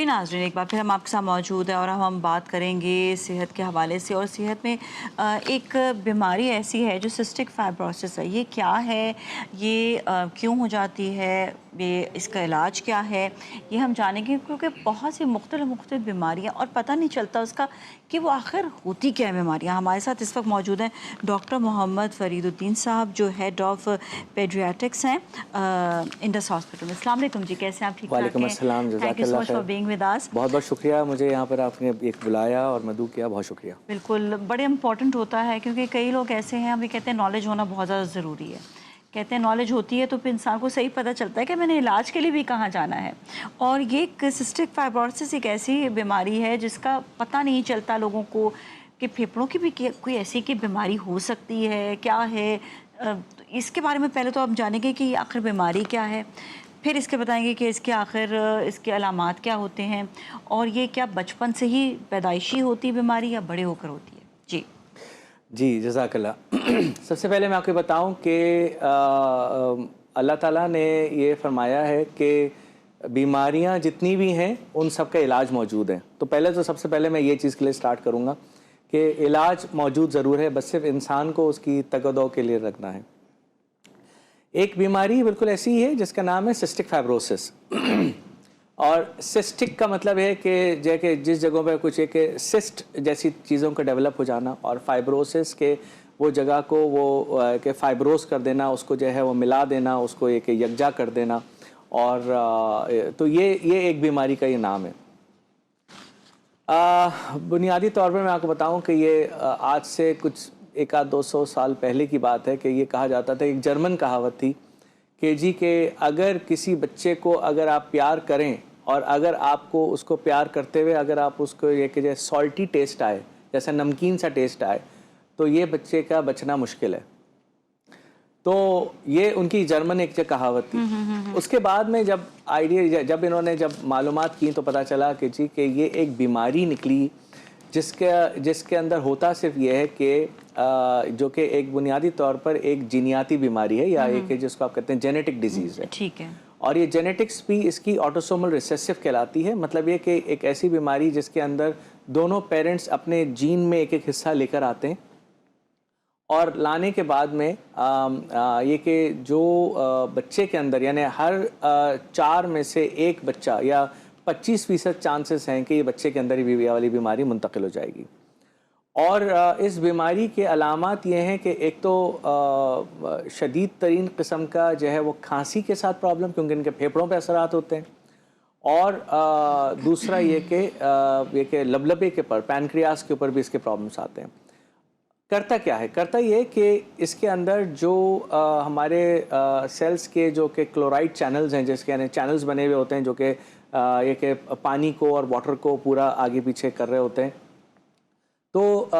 नाज़रीन, एक बार फिर हम आपके साथ मौजूद हैं और हम बात करेंगे सेहत के हवाले से। और सेहत में एक बीमारी ऐसी है जो सिस्टिक फाइब्रोसिस है। ये क्या है, ये क्यों हो जाती है, ये इसका इलाज क्या है, ये हम जानेंगे। क्योंकि बहुत सी मुख्तलिफ बीमारियाँ और पता नहीं चलता उसका कि वो आखिर होती क्या है बीमारियाँ। हमारे साथ इस वक्त मौजूद हैं डॉक्टर मोहम्मद फरीदुद्दीन साहब, जो हेड ऑफ पेडियाट्रिक्स हैं इंडस हॉस्पिटल में। अस्सलाम वालेकुम जी, कैसे हैं आप? ठीक ठाक हैं? Thank you so much for being with us. बहुत बहुत शुक्रिया, मुझे यहाँ पर आपने एक बुलाया और मदऊ किया, बहुत शुक्रिया। बिल्कुल, बड़े इंपॉर्टेंट होता है क्योंकि कई लोग ऐसे हैं, हमें कहते हैं नॉलेज होना बहुत ज़्यादा ज़रूरी है। कहते हैं नॉलेज होती है तो फिर इंसान को सही पता चलता है कि मैंने इलाज के लिए भी कहाँ जाना है। और ये सिस्टिक फाइब्रोसिस एक ऐसी बीमारी है जिसका पता नहीं चलता लोगों को कि फेफड़ों की भी कोई ऐसी की बीमारी हो सकती है, क्या है। इसके बारे में पहले तो आप जानेंगे कि आखिर बीमारी क्या है, फिर इसके बताएंगे कि इसके आखिर इसके अलामात क्या होते हैं, और ये क्या बचपन से ही पैदाइशी होती है बीमारी या बड़े होकर होती है। जी जी, जज़ाकल्लाह। सबसे पहले मैं आपको बताऊं कि अल्लाह ताला ने ये फरमाया है कि बीमारियां जितनी भी हैं उन सब का इलाज मौजूद है। तो पहले तो सबसे पहले मैं ये चीज़ के लिए स्टार्ट करूंगा कि इलाज मौजूद ज़रूर है, बस सिर्फ इंसान को उसकी तकदो के लिए रखना है। एक बीमारी बिल्कुल ऐसी है जिसका नाम है सिस्टिक फाइब्रोसिस। और सिस्टिक का मतलब है कि जिस जगहों पे कुछ एक सिस्ट जैसी चीज़ों का डेवलप हो जाना, और फाइब्रोसिस के वो जगह को वो के फाइब्रोस कर देना, उसको जो है वो मिला देना, उसको एक यकजा कर देना। और तो ये एक बीमारी का ये नाम है। बुनियादी तौर पर मैं आपको बताऊं कि ये आज से कुछ 100-200 साल पहले की बात है कि ये कहा जाता था, एक जर्मन कहावत थी कि जी के अगर किसी बच्चे को अगर आप प्यार करें और अगर आपको उसको प्यार करते हुए अगर आप उसको ये कि जैसे सॉल्टी टेस्ट आए, जैसे नमकीन सा टेस्ट आए, तो ये बच्चे का बचना मुश्किल है। तो ये उनकी जर्मन एक कहावत थी। उसके बाद में जब इन्होंने मालूमात की तो पता चला कि जी कि ये एक बीमारी निकली जिसके अंदर होता सिर्फ ये है कि जो कि एक बुनियादी तौर पर एक जीनियाती बीमारी है, या एक जिसको आप कहते हैं जेनेटिक डिजीज़ है। ठीक है। और ये जेनेटिक्स भी इसकी ऑटोसोमल रिसेसिव कहलाती है। मतलब ये कि एक ऐसी बीमारी जिसके अंदर दोनों पेरेंट्स अपने जीन में एक हिस्सा लेकर आते हैं, और लाने के बाद में ये कि जो बच्चे के अंदर यानी हर 4 में से एक बच्चा या 25% चांसेस हैं कि ये बच्चे के अंदर ये वाली बीमारी मुंतकिल हो जाएगी। और इस बीमारी के अलामात ये हैं कि एक तो शदीद तरीन किस्म का जो है वो खांसी के साथ प्रॉब्लम, क्योंकि इनके फेफड़ों पे असरात होते हैं। और दूसरा ये कि लबलबे के ऊपर, पैनक्रियास के ऊपर भी इसके प्रॉब्लम्स आते हैं। करता क्या है? करता ये कि इसके अंदर जो हमारे सेल्स के जो कि क्लोराइड चैनल्स हैं, जिसके यानी चैनल्स बने हुए होते हैं जो कि ये कि पानी को और वाटर को पूरा आगे पीछे कर रहे होते हैं, तो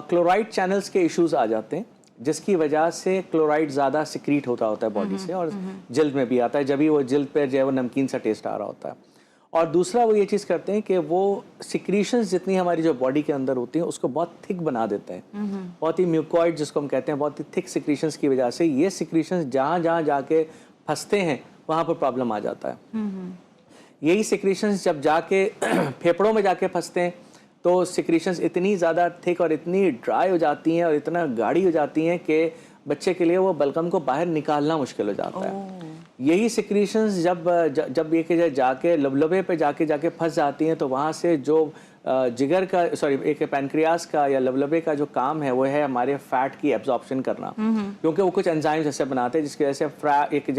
क्लोराइड चैनल्स के इश्यूज आ जाते हैं, जिसकी वजह से क्लोराइड ज़्यादा सिक्रीट होता है बॉडी से, और जल्द में भी आता है, जब भी वो जल्द पर जो है वो नमकीन सा टेस्ट आ रहा होता है। और दूसरा वो ये चीज़ करते हैं कि वो सिक्रीशंस जितनी हमारी जो बॉडी के अंदर होती हैं उसको बहुत थिक बना देते हैं, बहुत ही म्यूकॉइड जिसको हम कहते हैं, बहुत ही थिक सिक्रीशंस की वजह से ये सिक्रीशंस जहाँ जहाँ जाके फंसते हैं वहाँ पर प्रॉब्लम आ जाता है। यही सिक्रीशंस जब जाके फेफड़ों में जाके फंसते हैं तो सिक्रीशंस इतनी ज़्यादा थिक और इतनी ड्राई हो जाती हैं और इतना गाढ़ी हो जाती हैं कि बच्चे के लिए वो बलगम को बाहर निकालना मुश्किल हो जाता है। यही सिक्रीशंस जब ये कि जाके लबलबे पे जाके फंस जाती हैं, तो वहाँ से जो जिगर का एक पैनक्रियास का या लबलबे का जो काम है वो है हमारे फैट की एब्जॉर्प्शन करना, क्योंकि वो कुछ एंजाइम्स ऐसे बनाते हैं जिसकी वजह से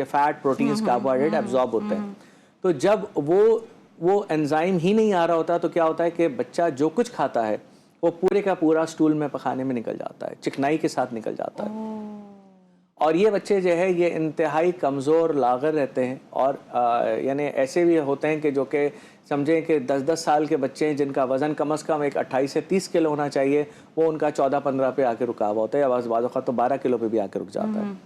फैट, प्रोटीन्स, कार्बोहाइड्रेट एब्जॉर्ब होते हैं। तो जब वो एंजाइम ही नहीं आ रहा होता तो क्या होता है कि बच्चा जो कुछ खाता है वो पूरे का पूरा स्टूल में पखाने में निकल जाता है, चिकनाई के साथ निकल जाता है। और ये बच्चे जो है ये इंतहाई कमज़ोर लागर रहते हैं, और यानी ऐसे भी होते हैं कि जो कि समझें कि 10-10 साल के बच्चे हैं जिनका वज़न कम से कम एक 28 से 30 किलो होना चाहिए, वो उनका 14-15 पे आके रुका हुआ होता है, या बाज़ वक़्त तो 12 किलो पे भी आके रुक जाता है।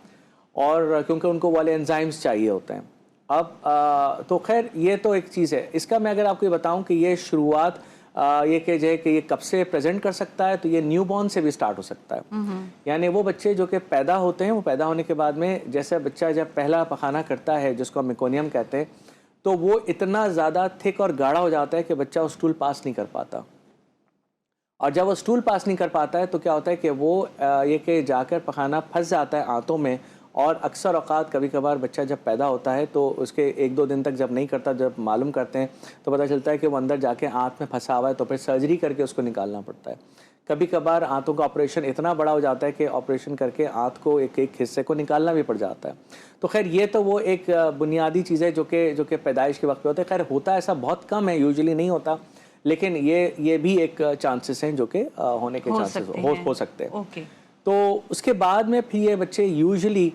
और क्योंकि उनको वाले एंजाइम्स चाहिए होते हैं। अब तो खैर ये तो एक चीज़ है। इसका मैं अगर आपको ये बताऊँ कि ये शुरुआत ये कि जो है कि ये कब से प्रेजेंट कर सकता है, तो ये न्यूबॉर्न से भी स्टार्ट हो सकता है। यानी वो बच्चे जो कि पैदा होते हैं, वो पैदा होने के बाद में जैसे बच्चा जब पहला पखाना करता है, जिसको हम मेकोनियम कहते हैं, तो वो इतना ज़्यादा थिक और गाढ़ा हो जाता है कि बच्चा वो स्टूल पास नहीं कर पाता। और जब वो स्टूल पास नहीं कर पाता है तो क्या होता है कि वो ये कि जाकर पखाना फंस जाता है आंतों में। और अक्सर औक़ात कभी कभार बच्चा जब पैदा होता है तो उसके 1-2 दिन तक जब नहीं करता, जब मालूम करते हैं तो पता चलता है कि वो अंदर जाके आंत में फंसा हुआ है, तो फिर सर्जरी करके उसको निकालना पड़ता है। कभी कभार आंतों का ऑपरेशन इतना बड़ा हो जाता है कि ऑपरेशन करके आंत को एक एक हिस्से को निकालना भी पड़ जाता है। तो खैर ये तो वो एक बुनियादी चीज़ है जो कि पैदाइश के वक्त पे होता है। खैर होता ऐसा बहुत कम है, यूजुअली नहीं होता, लेकिन ये भी एक चांसेस हैं जो कि होने के चांसेस हो सकते हैं। ओके। तो उसके बाद में फिर ये बच्चे यूजुअली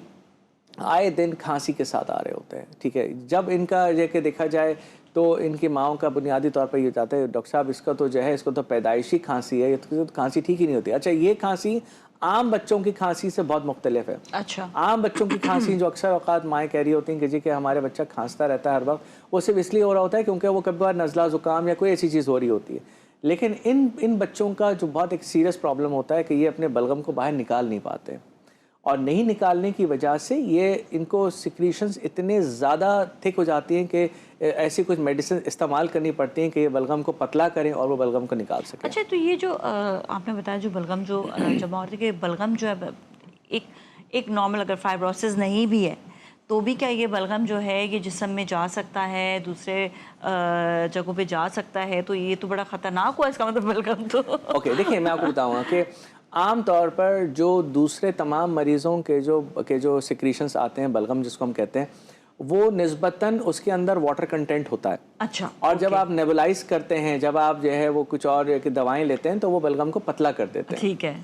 आए दिन खांसी के साथ आ रहे होते हैं, ठीक है। जब इनका ये कि देखा जाए तो इनकी माओं का बुनियादी तौर पर ये जाता है, डॉक्टर साहब इसका तो जो है इसको तो पैदाइशी खांसी है, ये तो खांसी ठीक ही नहीं होती। अच्छा, ये खांसी आम बच्चों की खांसी से बहुत मुख्तलिफ है। अच्छा। आम बच्चों की खांसी जो अक्सर औकात माएँ कह रही होती हैं कि जी कि हमारे बच्चा खांसता रहता है हर वक्त, वो सिर्फ इसलिए हो रहा होता है क्योंकि वो कभी बार नज़ला ज़ुकाम या कोई ऐसी चीज़ हो रही होती है। लेकिन इन बच्चों का जो बहुत एक सीरियस प्रॉब्लम होता है कि ये अपने बलगम को बाहर निकाल नहीं पाते, और नहीं निकालने की वजह से ये इनको सिक्रीशंस इतने ज़्यादा थिक हो जाती हैं कि ऐसी कुछ मेडिसिन इस्तेमाल करनी पड़ती हैं कि ये बलगम को पतला करें और वो बलगम को निकाल सकें। अच्छा, तो ये जो आपने बताया जो बलगम जो जमा होती है कि बलगम जो है एक नॉर्मल अगर फाइब्रोसिस नहीं भी है तो भी क्या ये बलगम जो है ये जिस्म में जा सकता है, दूसरे जगहों पे जा सकता है, तो ये तो बड़ा ख़तरनाक हुआ इसका मतलब बलगम तो। ओके, देखिए मैं आपको बताऊँगा कि आम तौर पर जो दूसरे तमाम मरीज़ों के जो सिक्रीशंस आते हैं, बलगम जिसको हम कहते हैं, वो निस्बतन उसके अंदर वाटर कंटेंट होता है। अच्छा। और जब आप नेबुलाइज करते हैं, जब आप जो है वो कुछ और दवाएं लेते हैं तो वो बलगम को पतला कर देते हैं। ठीक है।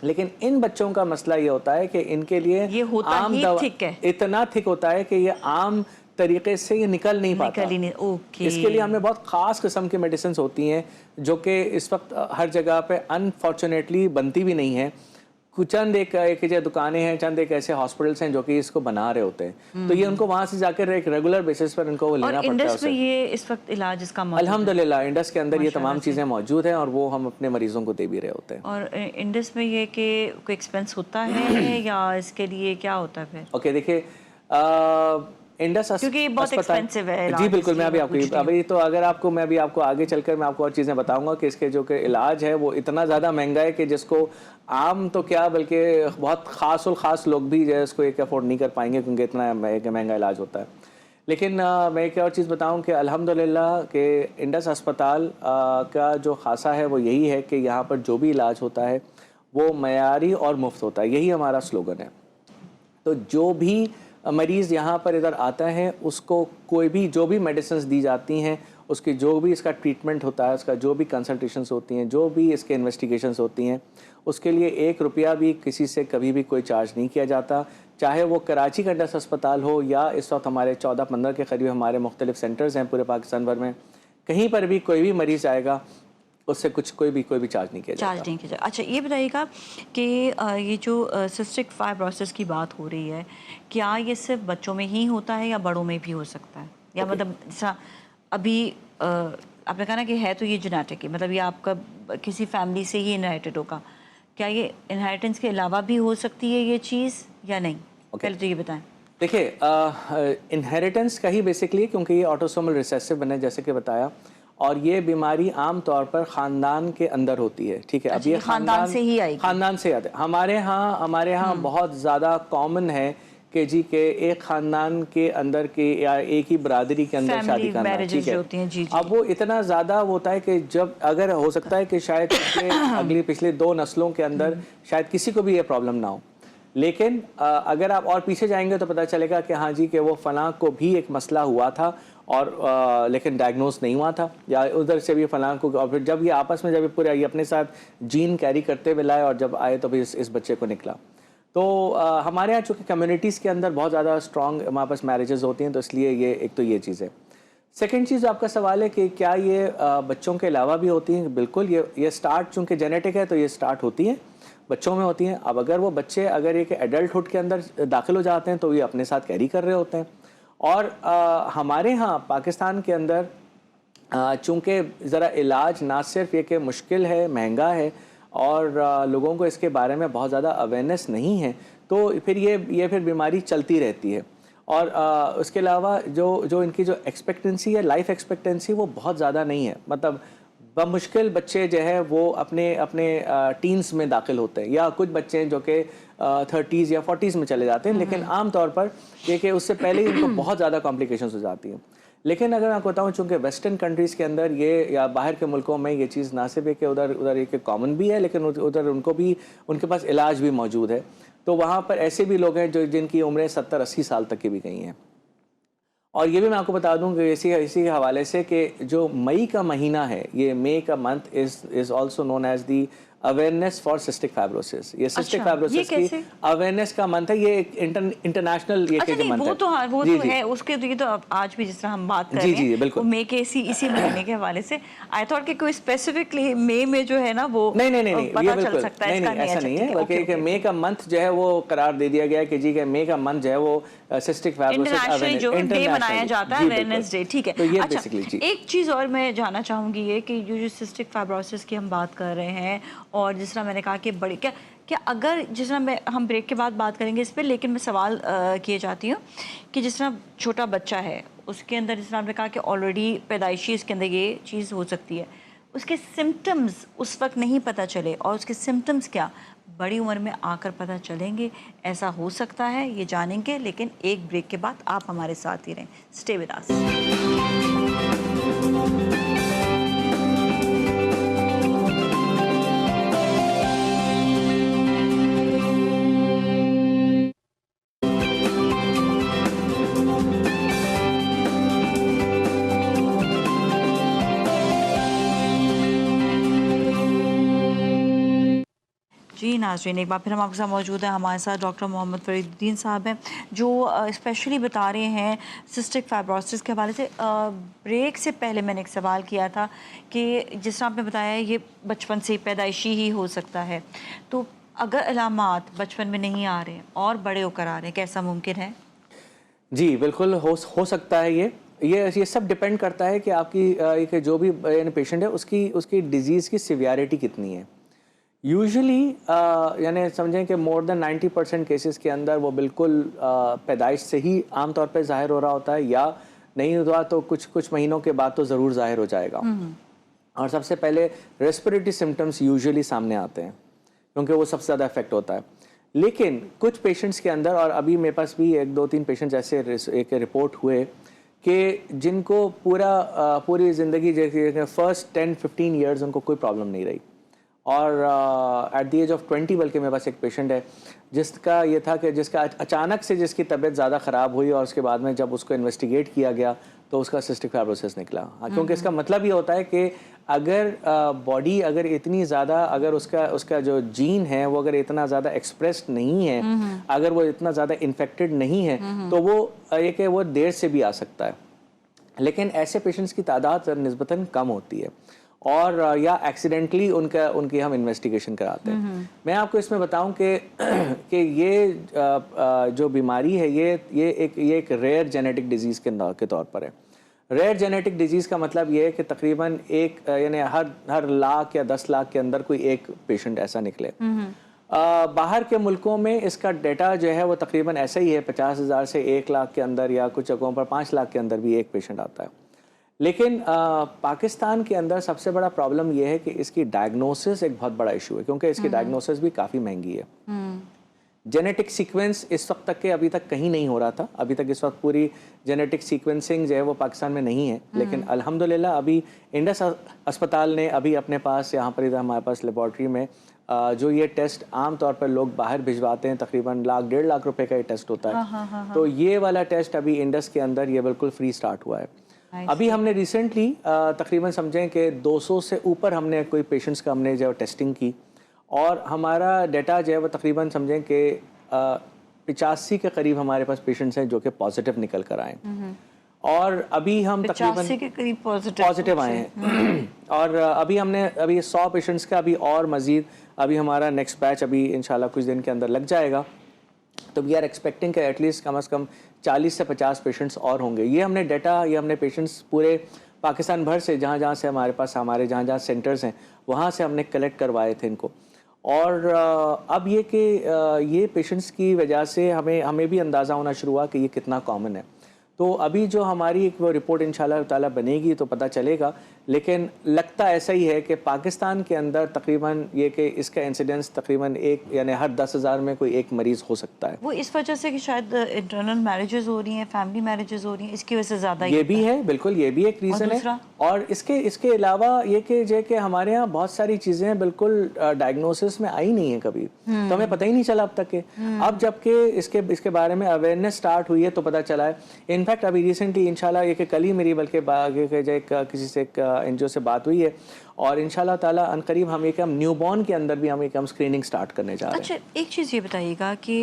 लेकिन इन बच्चों का मसला ये होता है कि इनके लिए ये होता आम ही दवा थिक है। इतना थिक होता है कि ये आम तरीके से ये निकल नहीं पाता। ओके। इसके लिए हमें बहुत ख़ास किस्म की मेडिसिन होती हैं जो कि इस वक्त हर जगह पे अनफॉर्चुनेटली बनती भी नहीं है। चंद एक जो दुकानें हैं, चंद एक ऐसे हॉस्पिटल्स हैं जो कि इसको बना रहे होते हैं, तो ये उनको वहाँ से जाकर एक रेगुलर बेसिस पर इनको लेना पड़ता है। इंडस में ये इस वक्त इलाज इसका मौजूद है? अल्हम्दुलिल्लाह इंडस के अंदर ये तमाम चीज़ें मौजूद हैं और वो हम अपने मरीजों को दे भी रहे होते हैं। और इंडस में ये कि कोई एक्सपेंस होता है या इसके लिए क्या होता है फिर? ओके, देखिए इंडस क्योंकि बहुत एक्सपेंसिव है जी बिल्कुल, मैं अभी तो अगर आपको मैं आपको आगे चलकर मैं आपको और चीज़ें बताऊंगा कि इसके जो कि इलाज है वो इतना ज़्यादा महंगा है कि जिसको आम तो क्या बल्कि बहुत ख़ास लोग भी जो है उसको एक अफोर्ड नहीं कर पाएंगे क्योंकि इतना महंगा इलाज होता है। लेकिन मैं एक और चीज़ बताऊं कि अल्हम्दुलिल्लाह कि इंडस अस्पताल का जो खासा है वो यही है कि यहाँ पर जो भी इलाज होता है वो मयारी और मुफ्त होता है, यही हमारा स्लोगन है। तो जो भी मरीज़ यहाँ पर इधर आता है उसको कोई भी जो भी मेडिसिन दी जाती हैं, उसकी जो भी इसका ट्रीटमेंट होता है, उसका जो भी कंसल्टेशंस होती हैं, जो भी इसके इन्वेस्टिगेशंस होती हैं, उसके लिए 1 रुपया भी किसी से कभी भी कोई चार्ज नहीं किया जाता। चाहे वो कराची का इंडस अस्पताल हो या इस वक्त हमारे 14-15 के करीब हमारे मुख्तलिफ सेंटर्स हैं पूरे पाकिस्तान भर में, कहीं पर भी कोई भी मरीज़ आएगा उससे कोई भी चार्ज नहीं किया जाता। अच्छा, ये बताइएगा कि ये जो सिस्टिक फाइब्रोसिस की बात हो रही है, क्या ये सिर्फ बच्चों में ही होता है या बड़ों में भी हो सकता है? या मतलब जैसा अभी आपने कहा ना कि है तो ये जेनेटिक है, मतलब ये आपका किसी फैमिली से ही इनहेरिटेड होगा, क्या ये इनहेरिटेंस के अलावा भी हो सकती है ये चीज़ या नहीं? पहले तो ये बताएं। देखिए इनहेरिटेंस का ही बेसिकली, क्योंकि ये ऑटोसोमल रिसेसिव बने जैसे कि बताया, और ये बीमारी आम तौर पर ख़ानदान के अंदर होती है, ठीक है। अब ये ख़ानदान से ही आएगी? ख़ानदान से आते हमारे यहाँ बहुत ज़्यादा कॉमन है कि जी के एक ख़ानदान के अंदर के या एक ही बरादरी के अंदर शादी करना, ठीक है। अब वो इतना ज़्यादा होता है कि जब अगर हो सकता है कि शायद पिछले 2 नस्लों के अंदर शायद किसी को भी ये प्रॉब्लम ना हो, लेकिन अगर आप और पीछे जाएंगे तो पता चलेगा कि हाँ जी कि वो फ़लाँ को भी एक मसला हुआ था और लेकिन डायग्नोस नहीं हुआ था, या उधर से भी फ़लाँ को, और फिर जब ये आपस में जब ये पूरे ये अपने साथ जीन कैरी करते हुए लाए और जब आए तो भी इस बच्चे को निकला। तो हमारे यहाँ चूँकि कम्युनिटीज़ के अंदर बहुत ज़्यादा स्ट्रॉन्ग हमारे पास मैरिजेज़ होती हैं, तो इसलिए ये एक तो ये चीज़ है। सेकेंड चीज़ आपका सवाल है कि क्या ये बच्चों के अलावा भी होती हैं? बिल्कुल, ये स्टार्ट चूँकि जेनेटिक है तो ये स्टार्ट होती हैं, बच्चों में होती हैं। अब अगर वो बच्चे अगर एक एडल्टहुड के अंदर दाखिल हो जाते हैं तो ये अपने साथ कैरी कर रहे होते हैं। और हमारे यहाँ पाकिस्तान के अंदर चूँकि ज़रा इलाज ना सिर्फ ये कि मुश्किल है, महंगा है, और लोगों को इसके बारे में बहुत ज़्यादा अवेयरनेस नहीं है, तो फिर ये फिर बीमारी चलती रहती है। और उसके अलावा जो इनकी जो एक्सपेक्टेंसी है, लाइफ एक्सपेक्टेंसी, वो बहुत ज़्यादा नहीं है। मतलब बमुश्किल बच्चे जो है वो अपने अपने टीन्स में दाखिल होते हैं, या कुछ बच्चे हैं जो कि 30s या 40s में चले जाते हैं, लेकिन आम तौर पर ये कि उससे पहले ही उनको बहुत ज़्यादा कॉम्प्लिकेशंस हो जाती हैं। लेकिन अगर मैं आपको बताऊँ, चूँकि वेस्टर्न कंट्रीज़ के अंदर ये, या बाहर के मुल्कों में ये चीज़ ना सिर्फ है कि उधर एक कॉमन भी है, लेकिन उधर उनको भी, उनके पास इलाज भी मौजूद है। तो वहाँ पर ऐसे भी लोग हैं जो जिनकी उम्रें 70-80 साल तक की भी गई हैं। और ये भी मैं आपको बता दूं कि इसी के हवाले से कि जो मई का महीना है, ये मई का month is also known as the awareness for cystic fibrosis. ये सिस्टिक फाइब्रोसिस की अवेयरनेस का मंथ है। ये एक इंटरनेशनल ये अच्छा, के मंथ वो है। तो हाँ, वो तो है उसके, तो ये तो आज भी जिस तरह हम बात कर रहे हैं, बिल्कुल। वो मई के इसी महीने के हवाले से। आई थॉट कि कोई स्पेसिफिकली मई में जो है ना वो नहीं पता चल सकता है, इसका नहीं, ऐसा नहीं है। बल्कि मई का मंथ जो है वो करार दे दिया गया है कि जी के मई का मंथ जो है वो सिस्टिक फाइब्रोसिस इंटरनेशनल जो डे मनाया जाता है, अवेयरनेस डे, ठीक है। तो ये अच्छा, बेसिकली जी। एक चीज़ और मैं जानना चाहूँगी, ये कि जो सिस्टिक फाइब्रोसिस की हम बात कर रहे हैं, और जिस तरह मैंने कहा कि बड़ी क्या अगर जिस तरह हम ब्रेक के बाद बात करेंगे इस पर, लेकिन मैं सवाल किए जाती हूँ कि जिस तरह छोटा बच्चा है, उसके अंदर जिस तरह आपने कहा कि ऑलरेडी पैदाइशी इसके अंदर ये चीज़ हो सकती है, उसके सिम्टम्स उस वक्त नहीं पता चले, और उसके सिम्टम्स क्या बड़ी उम्र में आकर पता चलेंगे, ऐसा हो सकता है, ये जानेंगे। लेकिन एक ब्रेक के बाद आप हमारे साथ ही रहें, स्टे विद अस। जी नाज़रीन, एक बार फिर हम आपके साथ मौजूद हैं। हमारे साथ डॉक्टर मोहम्मद फरीदुद्दीन साहब हैं, जो स्पेशली बता रहे हैं सिस्टिक फाइब्रोसिस के हवाले से। ब्रेक से पहले मैंने एक सवाल किया था कि जिस तरह आपने बताया ये बचपन से पैदाइशी ही हो सकता है, तो अगर अलामात बचपन में नहीं आ रहे और बड़े होकर आ रहे हैं, कैसा मुमकिन है? जी बिल्कुल हो सकता है। ये सब डिपेंड करता है कि आपकी जो भी पेशेंट है उसकी डिजीज़ की सिवियरिटी कितनी है। यूजुअली यानी समझें कि मोर देन 90% केसेस के अंदर वो बिल्कुल पैदाइश से ही आमतौर पे ज़ाहिर हो रहा होता है, या नहीं हुआ तो कुछ महीनों के बाद तो ज़रूर ज़ाहिर हो जाएगा। और सबसे पहले रेस्पिरेटरी सिम्टम्स यूजुअली सामने आते हैं, क्योंकि वो सबसे ज़्यादा इफेक्ट होता है। लेकिन कुछ पेशेंट्स के अंदर, और अभी मेरे पास भी 1-2-3 पेशेंट्स ऐसे एक रिपोर्ट हुए कि जिनको पूरी ज़िंदगी, जैसे फर्स्ट 10-15 ईयर्स उनको कोई प्रॉब्लम नहीं रही, और एट द एज ऑफ 20 बल्कि मेरे पास एक पेशेंट है जिसका ये था कि जिसका अचानक से जिसकी तबीयत ज़्यादा ख़राब हुई, और उसके बाद में जब उसको इन्वेस्टिगेट किया गया तो उसका सिस्टिक फाइब्रोसिस निकला। क्योंकि इसका मतलब ये होता है कि अगर बॉडी अगर इतनी ज़्यादा, अगर उसका जो जीन है वो अगर इतना ज़्यादा एक्सप्रेस्ड नहीं है, अगर वो इतना ज़्यादा इन्फेक्टेड नहीं है, तो वो ये कि वो देर से भी आ सकता है। लेकिन ऐसे पेशेंट्स की तादाद निस्बतन कम होती है, और या एक्सीडेंटली उनकी हम इन्वेस्टिगेशन कराते हैं। मैं आपको इसमें बताऊं कि ये जो बीमारी है ये एक रेयर जेनेटिक डिजीज़ के तौर पर है। रेयर जेनेटिक डिजीज़ का मतलब ये है कि तकरीबन यानी हर लाख या 10 लाख के अंदर कोई एक पेशेंट ऐसा निकले। बाहर के मुल्कों में इसका डेटा जो है वो तकरीबन ऐसा ही है, 50,000 से 1 लाख के अंदर, या कुछ जगहों पर 5 लाख के अंदर भी एक पेशेंट आता है। लेकिन पाकिस्तान के अंदर सबसे बड़ा प्रॉब्लम यह है कि इसकी डायग्नोसिस एक बहुत बड़ा इशू है, क्योंकि इसकी डायग्नोसिस भी काफ़ी महंगी है। जेनेटिक सीक्वेंस इस वक्त तक के अभी तक कहीं नहीं हो रहा था। अभी तक इस वक्त पूरी जेनेटिक सीक्वेंसिंग जो है वो पाकिस्तान में नहीं है, लेकिन अल्हम्दुलिल्लाह अभी इंडस अस्पताल ने अभी अपने पास, यहाँ पर इधर हमारे पास लेबॉर्ट्री में जो ये टेस्ट आम तौर पर लोग बाहर भिजवाते हैं, तकरीबन 1-1.5 लाख रुपए का ये टेस्ट होता है। तो ये वाला टेस्ट अभी इंडस के अंदर ये बिल्कुल फ्री स्टार्ट हुआ है। अभी हमने रिसेंटली तकरीबन समझें कि 200 से ऊपर हमने कोई पेशेंट्स का हमने जो टेस्टिंग की, और हमारा डाटा जो है वो तकरीबन समझें कि 85 के करीब हमारे पास पेशेंट्स हैं जो कि पॉजिटिव निकल कर आए, और अभी हम तकरीबन 85 के करीब पॉजिटिव आए हैं। और अभी 100 पेशेंट्स का अभी और मज़ीद अभी हमारा नेक्स्ट बैच अभी इंशाल्लाह कुछ दिन के अंदर लग जाएगा। तो वी आर एक्सपेक्टिंग कि एटलीस्ट कम से कम 40 से 50 पेशेंट्स और होंगे। ये हमने पेशेंट्स पूरे पाकिस्तान भर से, जहाँ से हमारे पास जहाँ सेंटर्स हैं वहाँ से हमने कलेक्ट करवाए थे इनको। और अब ये कि ये पेशेंट्स की वजह से हमें भी अंदाज़ा होना शुरू हुआ कि ये कितना कॉमन है। तो अभी जो हमारी एक वो रिपोर्ट इंशाल्लाह ताला बनेगी तो पता चलेगा, लेकिन लगता ऐसा ही है कि पाकिस्तान के अंदर तकरीबन ये कि इसका इंसिडेंस तकरीबन एक यानी हर 10,000 में कोई एक मरीज़ हो सकता है। वो इस वजह से कि शायद इंटरनल मैरिजेस हो रही हैं, फैमिली मैरिजेस हो रही हैं, इसकी वजह से ज़्यादा ये भी है, बिल्कुल ये भी एक रीज़न है। और इसके अलावा ये कि हमारे यहाँ बहुत सारी चीज़ें बिल्कुल डायग्नोसिस में आई नहीं है कभी, तो हमें पता ही नहीं चला अब तक के। अब जबकि इसके बारे में अवेयरनेस स्टार्ट हुई है तो पता चला है। इनफैक्ट अभी रिसेंटली इंशाल्लाह ये कि कल ही मेरी बल्कि किसी से एक एनजीओ से बात हुई है और इंशाल्लाह ताला अनकरीब हम एक न्यूबॉर्न के अंदर भी हम स्क्रीनिंग स्टार्ट करने जा रहे हैं। अच्छा, एक चीज़ ये बताइएगा कि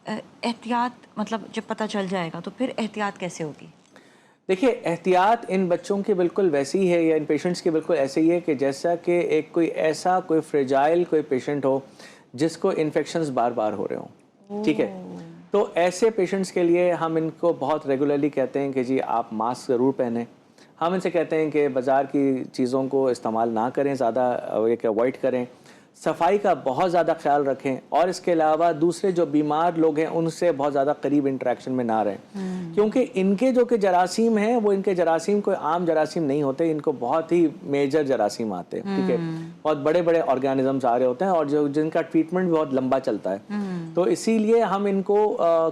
एहतियात मतलब जब पता चल जाएगा तो फिर एहतियात कैसे होगी? देखिए, एहतियात इन बच्चों की बिल्कुल वैसी ही है या इन पेशेंट्स की बिल्कुल ऐसे ही है कि जैसा कि एक कोई फ्रेजाइल कोई पेशेंट हो जिसको इन्फेक्शंस बार बार हो रहे हों, ठीक है। तो ऐसे पेशेंट्स के लिए हम इनको बहुत रेगुलरली कहते हैं कि जी आप मास्क ज़रूर पहनें। हम इनसे कहते हैं कि बाज़ार की चीज़ों को इस्तेमाल ना करें, ज़्यादा एक अवॉइड करें, सफाई का बहुत ज़्यादा ख्याल रखें और इसके अलावा दूसरे जो बीमार लोग हैं उनसे बहुत ज़्यादा करीब इंटरेक्शन में ना रहें, क्योंकि इनके जो कि जरासीम हैं वो इनके जरासीम कोई आम जरासीम नहीं होते, इनको बहुत ही मेजर जरासीम आते हैं, ठीक है। बहुत बड़े बड़े ऑर्गेनिजम्स आ रहे होते हैं और जो जिनका ट्रीटमेंट भी बहुत लंबा चलता है। तो इसीलिए हम इनको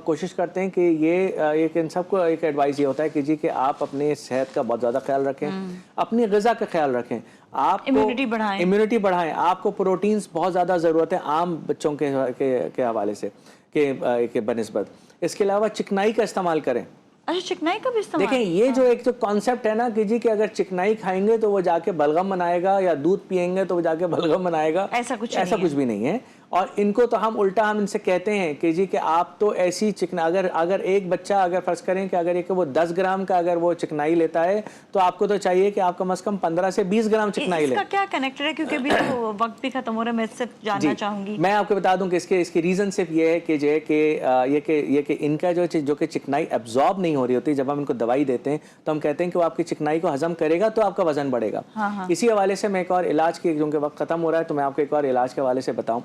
कोशिश करते हैं कि ये इन सबको एक एडवाइस ये होता है कि जी कि आप अपनी सेहत का बहुत ज़्यादा ख्याल रखें, अपनी ग़िज़ा का ख्याल रखें, आप इम्यूनिटी बढ़ाएं। आपको प्रोटीन्स बहुत ज़्यादा ज़रूरत है आम बच्चों के हवाले से के बनिस्बत। इसके अलावा चिकनाई का इस्तेमाल करें। अच्छा, चिकनाई का भी इस्तेमाल? देखें, ये जो कॉन्सेप्ट है ना कि जी कि अगर चिकनाई खाएंगे तो वो जाके बलगम बनाएगा या दूध पिएंगे तो वो जाके बलगम बनाएगा, ऐसा कुछ भी नहीं है। और इनको तो हम इनसे कहते हैं कि जी कि आप तो ऐसी चिकना अगर एक बच्चा अगर फर्ज करें कि अगर एक वो 10 ग्राम का अगर वो चिकनाई लेता है तो आपको तो चाहिए कि आप कम से कम 15 से 20 ग्राम चिकनाई लें। इसका क्या कनेक्टेड है, क्योंकि अभी तो वक्त भी खत्म हो रहा है, मैं सिर्फ जानना चाहूंगी। मैं आपको बता दूं कि इसके रीजन सिर्फ ये है कि ये कि इनका जो कि चिकनाई एब्जॉर्ब नहीं हो रही होती, जब हम इनको दवाई देते हैं तो हम कहते हैं कि वो आपकी चिकनाई को हजम करेगा तो आपका वजन बढ़ेगा। इसी हवाले से मैं एक और इलाज की, क्योंकि वक्त खत्म हो रहा है तो मैं आपको एक और इलाज के हवाले से बताऊं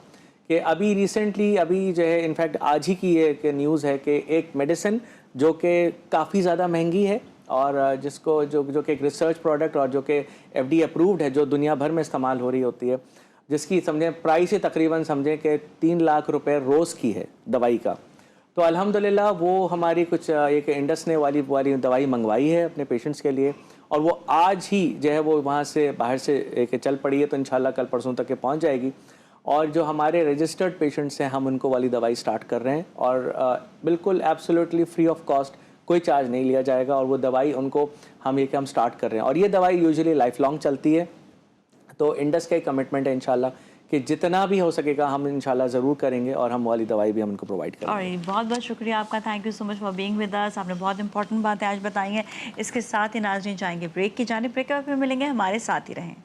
कि अभी रिसेंटली जो है इनफैक्ट आज ही की एक न्यूज़ है कि एक मेडिसिन जो कि काफ़ी ज़्यादा महंगी है और जिसको जो कि एक रिसर्च प्रोडक्ट और जो कि FDA अप्रूव्ड है, जो दुनिया भर में इस्तेमाल हो रही होती है, जिसकी समझें प्राइस ही तकरीबन समझें कि 3 लाख रुपए रोज़ की है दवाई का। तो अल्हम्दुलिल्लाह वो हमारी कुछ एक इंडस ने वाली दवाई मंगवाई है अपने पेशेंट्स के लिए और वो आज ही जो है वो वहाँ से बाहर से एक चल पड़ी है, तो इंशाल्लाह कल परसों तक के पहुँच जाएगी। और जो हमारे रजिस्टर्ड पेशेंट्स हैं हम उनको वाली दवाई स्टार्ट कर रहे हैं और बिल्कुल एब्सोल्युटली फ्री ऑफ कॉस्ट, कोई चार्ज नहीं लिया जाएगा और वो दवाई उनको हम स्टार्ट कर रहे हैं। और ये दवाई यूजुअली लाइफ लॉन्ग चलती है, तो इंडस का एक कमिटमेंट है इंशाल्लाह कि जितना भी हो सकेगा हम इंशाल्लाह ज़रूर करेंगे और हम वाली दवाई भी हम उनको प्रोवाइड करेंगे। बहुत बहुत शुक्रिया आपका, thank you so much for being with us. आपने बहुत इंपॉर्टेंट बातें आज बताई हैं। इसके साथ ही नाज़रीन जाएंगे ब्रेक की जानिब, ब्रेक के बाद फिर मिलेंगे, हमारे साथ ही रहें।